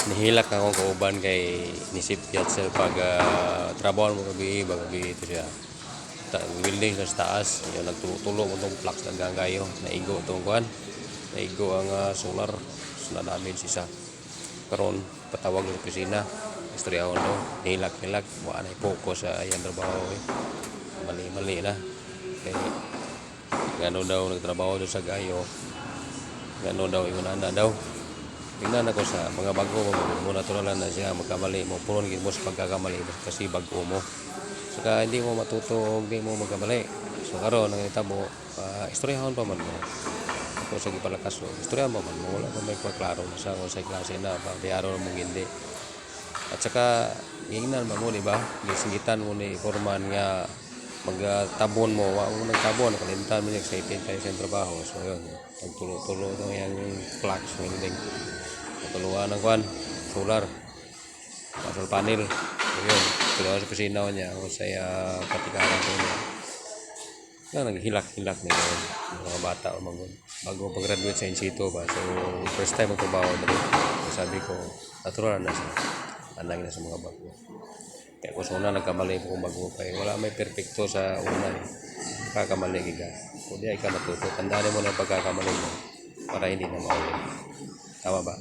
Nihilak na akong kauban kay nisip yat sa pag trabaho mo gabi ito siya. Building sa taas, yung nagtulo mo itong flux na gayo, naigo itong kuhan, naigo ang solar, na damage isa. Karon patawag ng opisina, istorya ko no, nihilak, wala na i-focus sa iyang trabaho eh. Mali na. Kay gano daw nagtrabaho doon sa gayo, gano daw, iunana daw. Tingnan ako sa mga bago mo naturalan na siya magkamali mo puron gid mo sa pagkakamali mo kasi bago mo saka hindi mo matuto hindi mo magkamali so karon ang itabo istoryahon pa man mo ako sa gipalakas mo istoryahan pa man mo wala pa may klaro sa unsay klase na pagdiaro mo hindi at saka ingnan mo di ba gisingitan mo ni foreman nga magtabon mo wa mo nagtabon kalimtan mo excited tayo sa trabaho so yun nagtulo-tulo to yan yung flux welding patuluan ng kwan solar panel so yun tuloy sa kusina niya o sa katikaran ko niya na naghilak-hilak ni mga bata o bago pag-graduate sa Insito ba so first time magtrabaho dali so, sabi ko natural na siya anang na sa mga bago kaya kung una nagkamali po kung bago pa wala may perfecto sa una kakamali ka kundi ay ka matuto tandaan mo na pagkakamali mo para hindi na maulit tama ba?